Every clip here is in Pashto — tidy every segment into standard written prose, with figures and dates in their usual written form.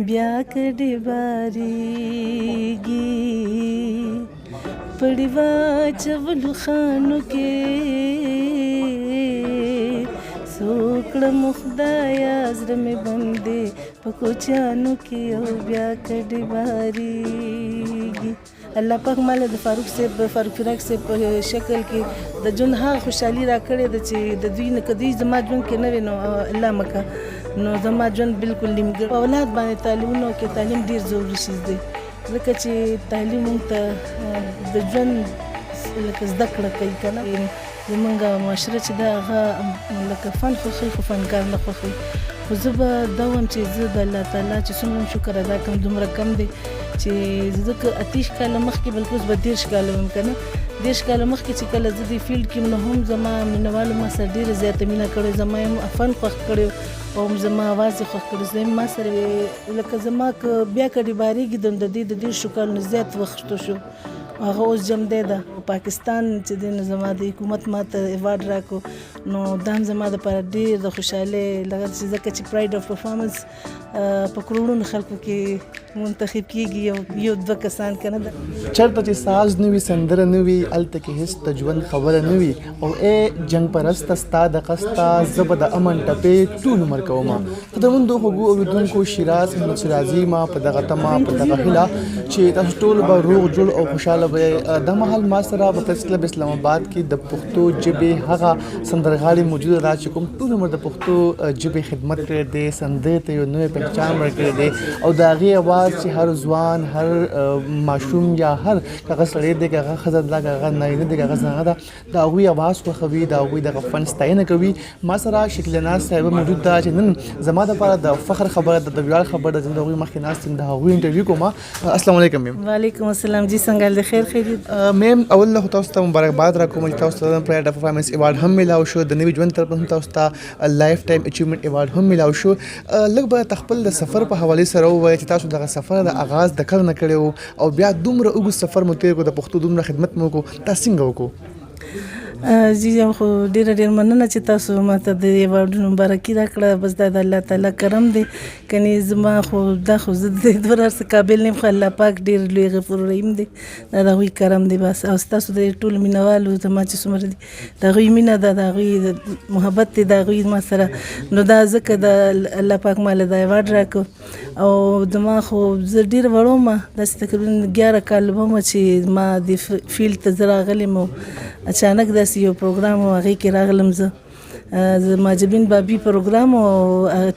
بیا کډې بارېږي پړي واچولو خانو کې سوکړم خدایا زړه مې بندې په کوچیانو کې او بیا کډې بارېږي. الله پاک ماله د فاروق فراق صاحب په شکل کې د ژوند هغه خوشحالي راکړې ده چې د دوی نه که دوی زما ژوند کې نه وي نو الله مکه نو زما ژوند بالکل نیمګړی. په اولاد باندې تعلیمونه کې تعلیم ډېر ضروري شی دی ځکه چې تعلیم موږ ته د ژوند لکه زده کړه کوي که نه. زمونږ معاشره چې ده هغه لکه فن خوښوي خو فنکار نه خوښوي. خو زه به دا وایم چې زه د الله تعالی چې څومره شکر ادا کوم دومره کم دی چې زه که 28 کاله مخکې بلکې اوس به 30 کاله وم که نه 30 کاله مخکې چې کله زه دې فیلډ کې نو هم زما مینهوالو ما سره ډېره زیاته مینه کړې زما یم فن خوښ کړی او زما اواز یې خوښ کړی زه ما سره لکه زما که بیا کډې بارېږي د دې د 30 کالو زیات وخت شو هغه اوس جمدی ده. پاکستان چې دی نو زما د حکومت ماته ایوارډ راکړو نو دا هم زما دپاره ډېر د خوشحالۍ لغه چې ځکه چې پراید آف پرفارمنس په کروڑونو خلکو کې منتخب کیږي یو دوه کسان که نه ده. چېرته چې ساز نه وي سندره نه وي هلته کې هېڅ د ژوند خبره نه وي او جنګ پرسته ستا د قسته زه به د امن ټپې ټول عمر کومه. خدموندو خوږو اورېدونکو شیراز محمد شیرازي ما په دغه تمه په دغه هیله چې تاسو ټول به روغ جوړ او خوشحاله به دا مهال ما سره په پریس کلب اسلام آباد کې د پښتو ژبې هغه سندرغاړي موجوده ده چې کوم ټول عمر د پښتو ژبې خدمت کړی دی سندرې ته یو نوی پهچان ورکړی دی او د هغې اواز چې هر ځوان هر ماشوم یا هر هغه سړی دی که هغه ښځه ده که هغه نارینه دی که هغه زنانه ده د هغوی اواز خوښوي د هغوی دغه فن ستاینه کوي. ما سره شکیل ناز صاحبه موجود ده چې نن زما دپاره د فخر خبره ده د ویاړ خبره ده چې د هغوی مخکې ناست یم د هغوی انټرویو کوم. السلام علیکم میم. وعلیکم السلام جی څنګه حال دی خیر خیریت. میم اول نه تاسو ته مبارکباد راکوم چې تاسو ته د پراید آف پرفارمنس ایوارډ هم میلاو شو د نوي ژوند طرف هم تاسو ته لایف ټایم اچیومنټ ایوارډ هم میلاو شو. لږ به خپل د سفر په حوالې سره ووایئ چې تاسو دغه سفر د آغاز د کله نه کړی و او بیا دومره اوږد سفر مو تېر کړو د پښتو دومره خدمت مو وکړو دا څنګه وکړو؟ جی خو ډېره مننه چې تاسو ماته د ایوارډونو مبارکي راکړه بس دا د الله تعالی کرم دی کنې زما خو دا خو زه د دومره هر څه قابل نه یم خو الله پاک ډېر لوی غفور رحیم دی دا د هغوی کرم دی بس او ستاسو د ټولو مینهوالو زما چې څومره دي د هغوی مینه ده د هغوی محبت دی د هغوی ما سره نو دا ځکه د الله پاک ماله دا ایوارډ راکړو او زما خو زه ډېره وړه ومه داسې تقریبا 11 کاله به ومه چې ما د فیلډ ته زه راغلې م اچانک داسې یو پروګرام و هغې کې راغلم زه ماجبین بابي پروګرام او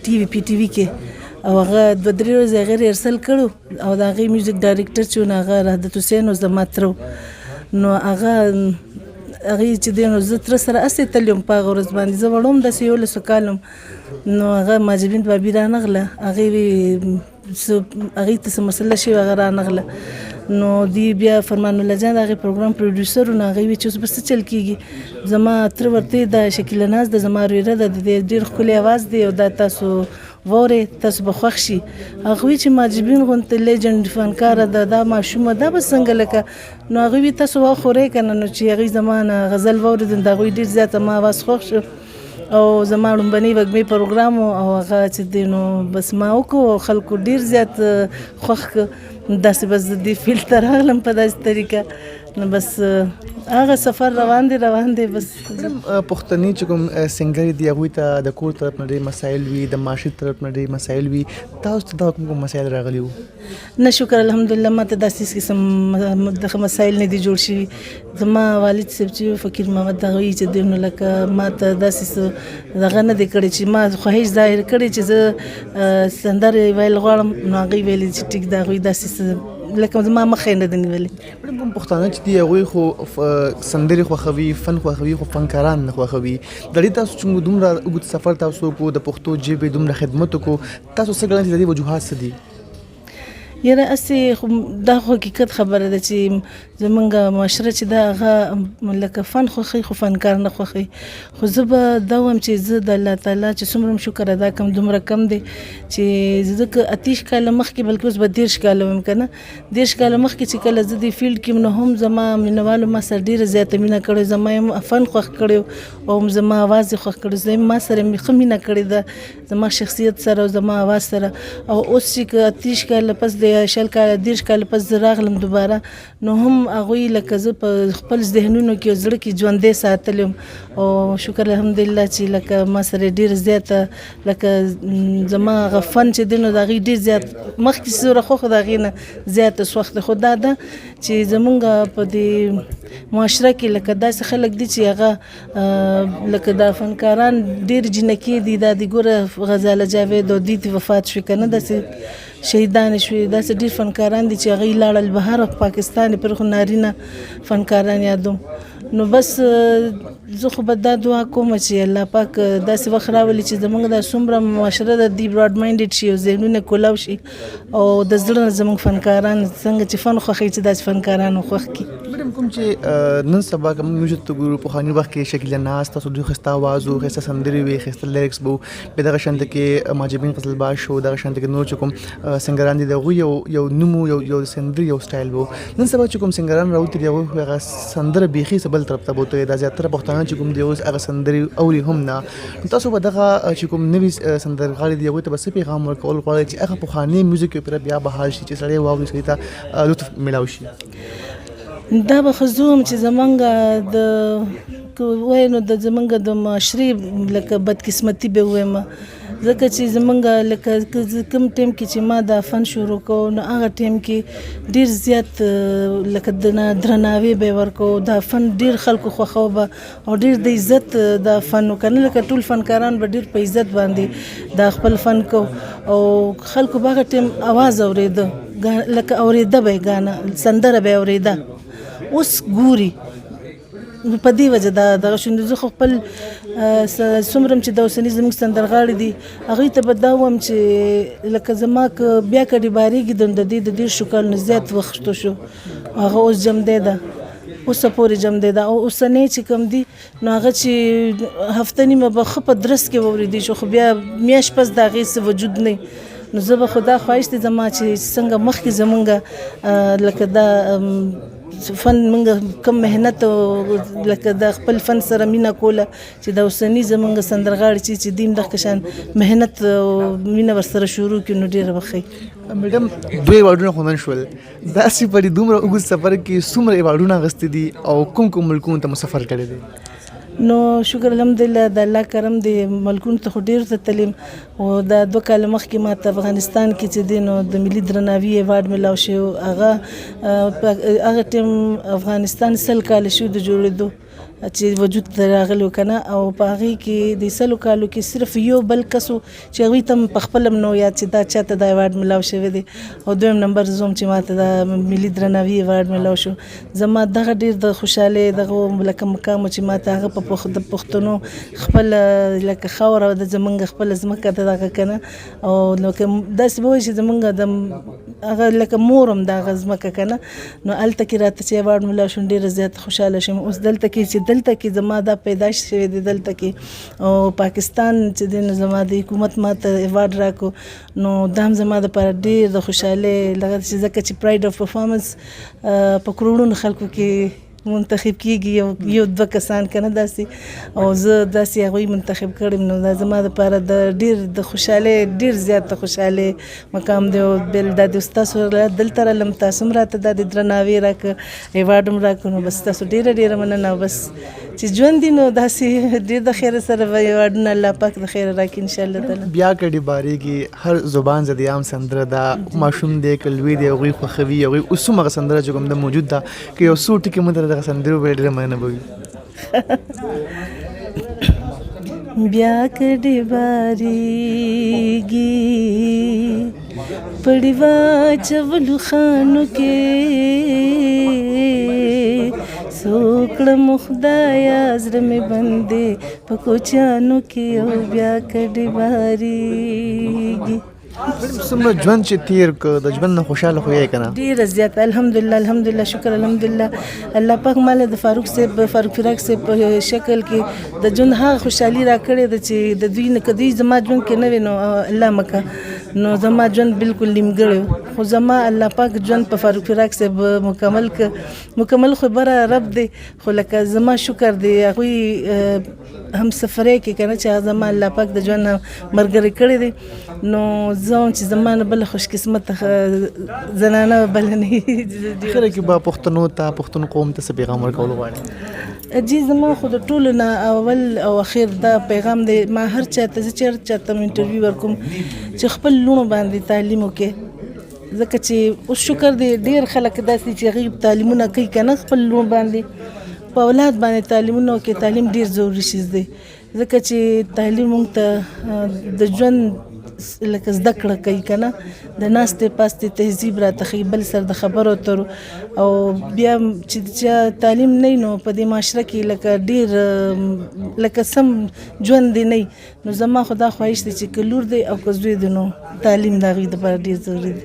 ټي وي پی ټي وي کې او هغه 2-3 ورځې هغې ریهرسل کړو او د هغې میوزیک ډایرکټر چې و نو هغه راحت حسین و زما تره نو هغه هغې چې دی نو زه تره سره هسې تللی وم په هغه ورځ باندې زه وړه وم داسې 11 کاله نو هغه ماجبین بابي رانغله هغې ته څه مسله شوې هغه رانغله نو دی بیا فرمان الله جان د هغې پروګرام پروډیوسر و نو هغې ویل چې اوس به څه چل کېږي زما تره ورته د شکیله ناز د زما ورویره ده د دې ډېر ښکلی اواز دی او دا تاسو واورئ تاسو به خوښ شي. هغه وی چې ماجبین غوندې لیجنډ فنکاره ده دا ماشومه دا به څنګه لکه نو هغې وی تاسو واخورئ که نه نو چې هغې زما نه غزل واورېدل د هغوی ډېر زیاته ما اواز خوښ شو او زما لومبنی وږمې پروګرام او هغه چې دی نو بس ما وکړو او خلکو ډېر زیات خوښ کړ داسې بس د دې فیلډ ته راغلم په داسې طریقه نو بس هغه سفر روان دی بس. پښتني چې کوم سنګرې دي هغوی ته د کور طرف نه ډېر مسایل وي د معاشرې طرف نه ډېر مسایل وي تاسو ته دا کوم مسایل راغلي وو؟ نه شکر الحمدلله ما ته داسې قسم دغه مسایل نه دي جوړ شوي زما والد صاحب چې فقیر محمد هغوی چې دی نو لکه ما ته داسې څه دغه نه دی کړی چې ما خواهش ظاهر کړی چې زه سندرې ویل غواړم نو هغوی ویلي چې ټیک د هغوی داسې څه لکه زما مخې نه دی نیولې. کوم پښتانه چې دي هغوی خو سندرې خوښوي فن خوښوي خو فنکاران نه خوښوي د دې تاسو چې دومره اوږد سفر تاسو وکړو د پښتو ژبې دومره خدمت وکړو تاسو څه ګڼئ چې د دې وجوهات څه دي؟ یاره اسې دا خو حقیقت خبره ده چې زمونږ معاشره چې دا هغه لکه فن خوښوي خو فنکار نه خوښوي خو زه به دا وایم چې زه د الله تعالی چې څومره شکر ادا کوم دومره کم دی چې زه که 30 کاله مخکې بلکې اوس به 30 کاله ویم که نه 30 کاله مخکې چې کله زه د فیلډ کې نو هم زما مینوالو ما سره ډېره زیاته مینه کړې زما یم فن خوښ کړی او زما اواز یې خوښ کړی زه ما سره مې ښه مینه کړې ده زما شخصیت سره او زما اواز سره او اوس چې که 30 کاله پس د 40 کاله 30 کاله پس زه راغلم دوباره نو هم هغوی لکه زه په خپل ذهنونو کې او زړه کې ژوندی ساتلی یم او شکر الحمدلله چې لکه ما سره ډېره زیاته لکه زما هغه فن چې دی نو د هغې ډېر زیات مخکې چې زه راخوښه د هغې نه زیاته سوخت دی خو دا ده چې زمونږ په دې معاشره کې لکه داسې خلک دي چې هغه لکه دا فنکاران ډېر جنکې دي دا د ګوره غزاله جاوید او دوی وفات شوي که نه داسې شهیدان شوي داسې ډېر فنکاران دي چې هغوی لاړل بهر پاکستان پر خو نارینه فنکاران یادوم نو بس زه خو به دا دعا کوم چې الله پاک داسې وخت راولي چې زمونږ دا څومره معاشره د دې براډ مایندډ شي او ذهنونه کولاو شي او د زړه نه زمونږ فنکاران څنګه چې فن خوښوي چې داسې فنکاران خوښ کړي میډم کوم چې نن سبا کوم میوزیک ته ګورو پخواني وخت کې شکیله ناز تاسو دوی ښایسته اواز و ښایسته سندرې وې ښایسته لیریکس به وو بیا دغه شانته کې ماجبین قزلباش و دغه شانته کې نور چې کوم سنګران دي د هغوی یو نوم و یو سندرې یو سټایل و نن سبا چې کوم سنګران راوتي دي هغوی هغه سندره بیخي څه بل طرف ته بوتوي دا زیاتره پښتانه چې کوم دي اوس هغه سندرې اوري هم نه تاسو به دغه چې کوم نوي سندرغاړي دي هغوی ته به څه پیغام ورکول غواړئ چې هغه پخواني میوزیک پرې بیا بحال شي چې سړی واوري سړي ته لطف میلاو شي دا به خزوم چې زمونږ د وای نو د زمونږ د معاشرې لکه بدقسمتي به وایم ځکه چې زمونږ لکه کوم ټیم کې چې ما دا فن شروع کوو نو هغه ټیم کې ډېر زیات لکه د درناوی به ورکو دا فن ډېر خلکو خوښو به او ډېر د عزت دا فن کنه لکه ټول فنکاران به ډېر په عزت باندې دا خپل فن کو او خلکو به هغه ټیم اواز اورېده لکه اورېده به ګانه سندره به اورېده اوس ګوري په دې وجه دا دغه شونډې زه خو خپل څومره چې د اوسني زموږ سندرغاړي دي هغوی ته به دا وایم چې لکه زما که بیا کډې بارېږي د دې د 10 کالو زیات وخت شو هغه اوس جمدی ده اوسه پورې جمدی ده او اوسنی چې کوم دي نو هغه چې هفته نیمه به ښه په درس کې واورېدی شو خو بیا میاشت پس د هغې څه وجود نه نو زه به خو دا خواهش دی زما چې څنګه مخکې زمونږ لکه دا فن منګه کم مهنت لکه د خپل فن سره مینا کوله چې د اوسنی زمونږ سندرغاړي چې دیم د کشان مهنت مینا ورسره شروع کینو ډیره بخي میډم دوی واډونه خوندن شول داسې په دومره وګړي سفر کې څومره واډونه غستې دي او کوم ملکونو ته سفر کړی دی نو شکر الحمدلله د الله کرم دی ملکونو ته خو ډېر ته تلیم او دا 2 کاله مخکې ما ته افغانستان کې چې دی نو د ملي درناوي ایوارډ ملاو شو هغه ټیم افغانستان 100 کال شو د جوړېدو چې وجود ته راغلی کنه او په هغې کې د 100 کالو کې صرف یو بل کسو چې هغوی ته په خپله نو یاد چې دا چاته دا ایوارډ ملاو شوی دی او دویم نمبر زوم چې ما ته د ملي درناوي ایوارډ ملاو شو زما دغه ډېر د خوشحالۍ دغه لکه مقام چې ما ته هغه په د پښتنو خپل لکه خاوره د زمونږ خپل ځمکه ده دغه کنه او لکه داسې به وایي چې زمونږ د هغه لکه مورم دغه ځمکه کنه نو هلته کې راته چې ایوارډ ملاو شوم ډېره زیات خوشحاله شوم اوس دلته کې چې دلته کې زما دا پیدایش شوی دی دلته کې او پاکستان چې دی نو زما د حکومت ما ته ایوارډ راکو نو دا هم زما دپاره ډېر د خوشحالۍ لکه چې ځکه چې پراید اف پرفارمنس په کروڑونو خلکو کې منتخب کیږي یو 2 کسان کنه داسې او زه داسې هغوی منتخب کړم نو دا زما دپاره د ډېر د خوشحالۍ ډېر زیات د خوشحالۍ مقام دی او بل دا د ستاسو دلته رالم تاسو هم راته دا د درناوي راکړه ایوارډ هم راکړو نو بس تاسو ډېره مننه بس چې ژوند دی نو داسې ډېر د خیره سره به ایوارډونه الله پاک د خیره راکړي انشاءالله تعالی بیا کډې بارېږي هر زبان زه د عام سندره دا ماشوم دی که لوی دی هغوی خوښوي هغوی اوس هم هغه سندره چې کوم ده موجود ده که یو څو ټکي مو دغه سندرو به ډېره مننه به وي بیا کډې بارېږي پړي واچولو خانو کې سوکړم خدایا زړه مې بندې په کوچیانو کې او بیا کډې بارېږي څومره ژوند چې تیر که د ژوند نه خوشحاله خو یې که نه؟ ډېره زیاته الحمدلله شکر الحمدلله الله پاک ماله د فاروق فراق صاحب په شکل کې د ژوند هغه خوشحالي راکړې ده چې د دوی نه که دوی زما ژوند کې نه وي نو الله مکه نو زما ژوند بالکل نیمګړی خو زما الله پاک ژوند په فاروق فراق صاحب مکمل خو بره رب دی خو لکه زما شکر دی هغوی هم سفرې کې که نه چې هغه زما الله پاک د ژوند نه ملګری کړی دی نو زه چې زما نه بله خوش قسمته زنانه بله نه اخره کې به پښتنو ته پښتون قوم ته څه پیغام ورکول غواړې؟ جی زما خو د ټولو نه اول او اخر دا پیغام دی ما هر چاته زه چې هر چاته انټرویو ورکوم چې خپل لوڼو باندې تعلیم وکړي ځکه چې اوس شکر دی ډېر خلک داسې چې هغوی تعلیمونه کوي که نه خپل لوڼو باندې په اولاد باندې تعلیمونه وکړي تعلیم ډېر ضروري شیز دی ځکه چې تعلیم موږ ته د ژوند لکه زده کړه کوي که نه د ناستې پاستې تهذیب راته ښیي بل سر د خبرو اترو او بیا چې تعلیم نه نو په دې معاشره کې لکه ډېر لکه سم ژوند دی نه نو زما خو دا خواهش دی چې که لور دی او که زوی دی نو تعلیم د هغوی دپاره ډېر ضروري دی.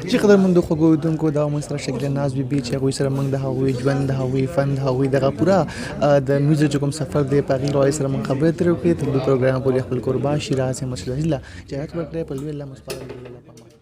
چې قدرمندو خوږو اورېدونکو دا موږ سره شکیله ناز بیبي چې هغوی سره موږ د هغوی ژوند د هغوی فن د هغوی دغه پوره د میوزیک چې کوم سفر دی په هغې حوالې سره موږ خبرې ترې وکړې تر دې پروګرام پورې خپل کوربا شیراز احمد شاه الله جنت ورکړی په لوی الله مسپارل